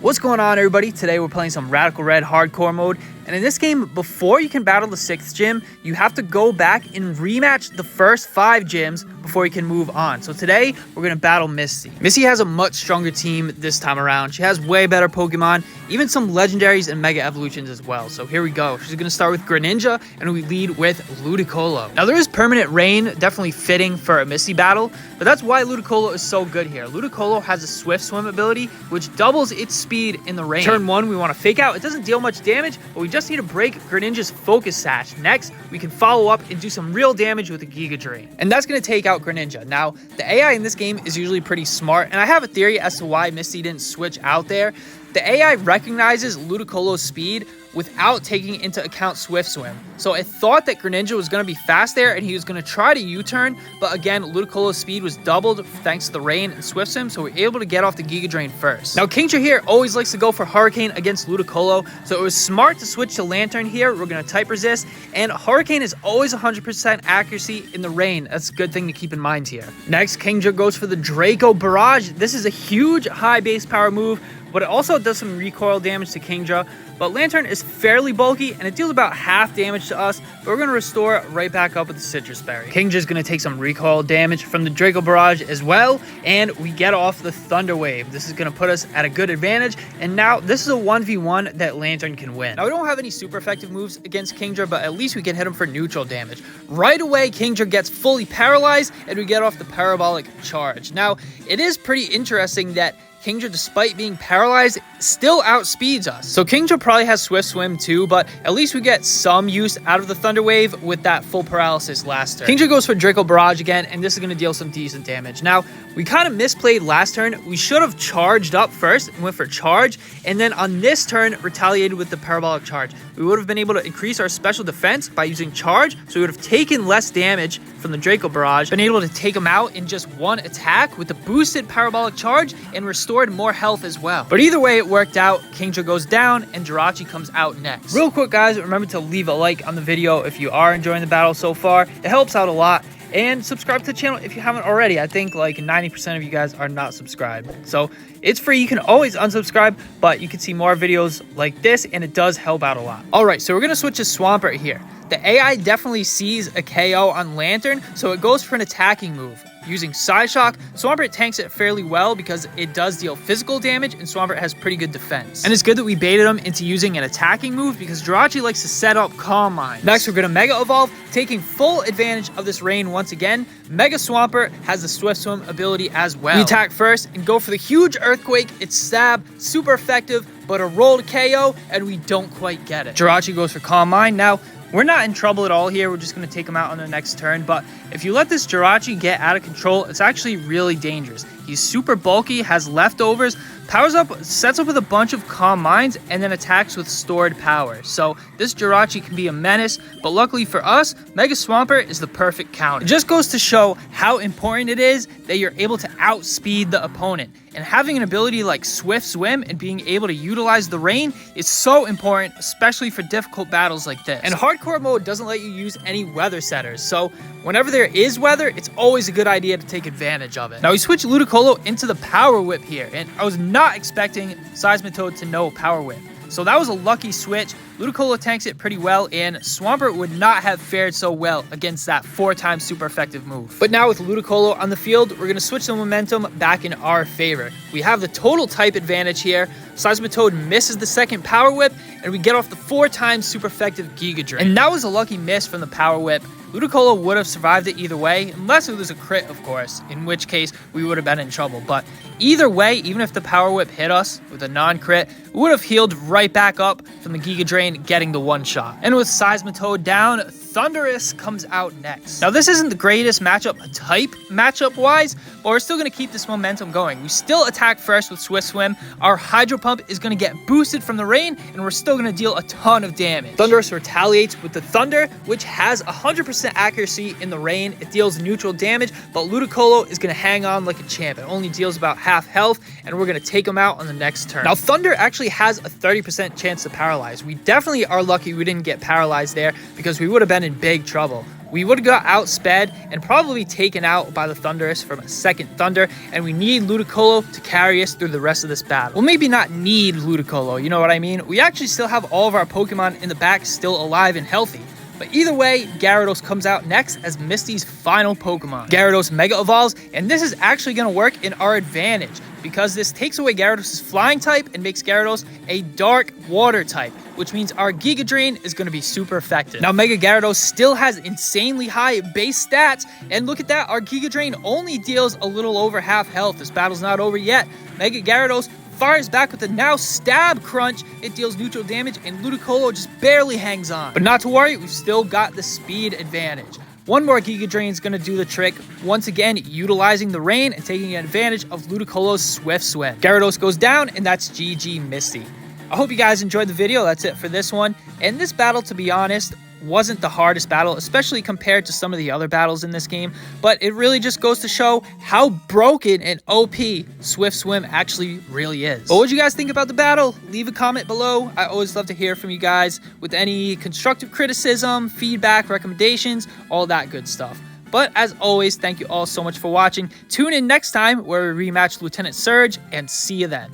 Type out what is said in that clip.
What's going on, everybody? Today we're playing some Radical Red hardcore mode, and in this game, before you can battle the 6th gym, you have to go back and rematch the first 5 gyms before you can move on. So today we're going to battle Misty. Misty has a much stronger team this time around. She has way better Pokemon, even some legendaries and mega evolutions as well. So here we go. She's going to start with Greninja, and we lead with Ludicolo. Now there is permanent rain, definitely fitting for a Misty battle, but that's why Ludicolo is so good here. Ludicolo has a swift swim ability, which doubles its speed in the rain. Turn 1, we want to fake out. It doesn't deal much damage, but we just need to break Greninja's focus sash. Next, we can follow up and do some real damage with a Giga Drain. And that's going to take out Greninja. Now, the AI in this game is usually pretty smart, and I have a theory as to why Misty didn't switch out there. The AI recognizes Ludicolo's speed without taking into account Swift Swim. So it thought that Greninja was going to be fast there and he was going to try to U-turn, but again, Ludicolo's speed was doubled thanks to the rain and Swift Swim, so we're able to get off the Giga Drain first. Now, Kingra here always likes to go for Hurricane against Ludicolo, so it was smart to switch to Lantern here. We're going to type resist, and Hurricane is always 100% accuracy in the rain. That's a good thing to keep in mind here. Next, Kingra goes for the Draco Barrage. This is a huge high base power move, but it also does some recoil damage to Kingra. But Lantern is fairly bulky, and it deals about half damage to us, but we're going to restore it right back up with the Citrus Berry. Kingra is going to take some recoil damage from the Draco Barrage as well, and we get off the Thunder Wave. This is going to put us at a good advantage, and now this is a 1v1 that Lantern can win. Now, we don't have any super effective moves against Kingra, but at least we can hit him for neutral damage. Right away, Kingra gets fully paralyzed, and we get off the Parabolic Charge. Now, it is pretty interesting that Kingra, despite being paralyzed, still outspeeds us. So Kingra probably has Swift Swim too, but at least we get some use out of the Thunder Wave with that full paralysis last turn. Kingra goes for Draco Barrage again, and this is going to deal some decent damage. Now, we kind of misplayed last turn. We should have charged up first and went for Charge, and then on this turn, retaliated with the Parabolic Charge. We would have been able to increase our special defense by using Charge, so we would have taken less damage from the Draco Barrage, been able to take him out in just one attack with the boosted Parabolic Charge, and restored more health as well. But either way, it worked out. Kingra goes down, and Jirachi comes out next. Real quick, guys, remember to leave a like on the video if you are enjoying the battle so far. It helps out a lot. And subscribe to the channel if you haven't already. I think like 90% of you guys are not subscribed. So it's free. You can always unsubscribe, but you can see more videos like this, and it does help out a lot. All right, so we're going to switch to Swampert here. The AI definitely sees a KO on Lantern, so it goes for an attacking move. Using Side Shock, Swampert tanks it fairly well because it does deal physical damage, and Swampert has pretty good defense. And it's good that we baited him into using an attacking move because Jirachi likes to set up Calm Mind. Next, we're going to Mega Evolve, taking full advantage of this rain once again. Mega Swampert has the Swift Swim ability as well. We attack first and go for the huge Earthquake. It's stab, super effective, but a rolled KO, and we don't quite get it. Jirachi goes for Calm Mind. Now, we're not in trouble at all here. We're just going to take him out on the next turn. But if you let this Jirachi get out of control, it's actually really dangerous. He's super bulky, has leftovers, powers up, sets up with a bunch of Calm Minds, and then attacks with stored power. So this Jirachi can be a menace, but luckily for us, Mega Swampert is the perfect counter. It just goes to show how important it is that you're able to outspeed the opponent. And having an ability like Swift Swim and being able to utilize the rain is so important, especially for difficult battles like this. And hardcore mode doesn't let you use any weather setters, so whenever there is weather, it's always a good idea to take advantage of it. Now we switch Ludicolo into the Power Whip here, and I was not expecting Seismitoad to know Power Whip. So that was a lucky switch. Ludicolo tanks it pretty well, and Swampert would not have fared so well against that 4-time super effective move. But now with Ludicolo on the field, we're going to switch the momentum back in our favor. We have the total type advantage here. Seismitoad misses the second Power Whip, and we get off the 4-time super effective Giga Drain. And that was a lucky miss from the Power Whip. Ludicolo would have survived it either way, unless it was a crit, of course, in which case we would have been in trouble. But either way, even if the Power Whip hit us with a non-crit, we would have healed right back up from the Giga Drain, getting the one-shot. And with Seismitoad down, Thundurus comes out next. Now, this isn't the greatest matchup-wise, but we're still going to keep this momentum going. We still attack first with Swift Swim. Our Hydro Pump is going to get boosted from the rain, and we're still going to deal a ton of damage. Thundurus retaliates with the Thunder, which has 100% accuracy in the rain. It deals neutral damage, but Ludicolo is going to hang on like a champ. It only deals about half health, and we're going to take him out on the next turn. Now, Thunder actually has a 30% chance to paralyze. We definitely are lucky we didn't get paralyzed there because we would have been in big trouble. we would have got outsped and probably taken out by the Thundurus from a second Thunder, and we need Ludicolo to carry us through the rest of this battle. Well, maybe not need Ludicolo, you know what I mean? We actually still have all of our Pokemon in the back still alive and healthy. But either way, Gyarados comes out next as Misty's final Pokemon. Gyarados Mega Evolves, and this is actually going to work in our advantage because this takes away Gyarados' flying type and makes Gyarados a dark water type, which means our Giga Drain is going to be super effective. Now, Mega Gyarados still has insanely high base stats, and look at that, our Giga Drain only deals a little over half health. This battle's not over yet. Mega Gyarados fires back with the now Stab Crunch. It deals neutral damage, and Ludicolo just barely hangs on. But not to worry, we've still got the speed advantage. One more Giga Drain is going to do the trick, once again utilizing the rain and taking advantage of Ludicolo's Swift Swim. Gyarados goes down, and that's GG Misty. I hope you guys enjoyed the video. That's it for this one. And this battle, to be honest, wasn't the hardest battle, especially compared to some of the other battles in this game, but it really just goes to show how broken and OP Swift Swim actually really is. But what do you guys think about the battle? Leave a comment below. I always love to hear from you guys with any constructive criticism, feedback, recommendations, all that good stuff. But as always, thank you all so much for watching. Tune in next time where we rematch Lieutenant Surge, and see you then.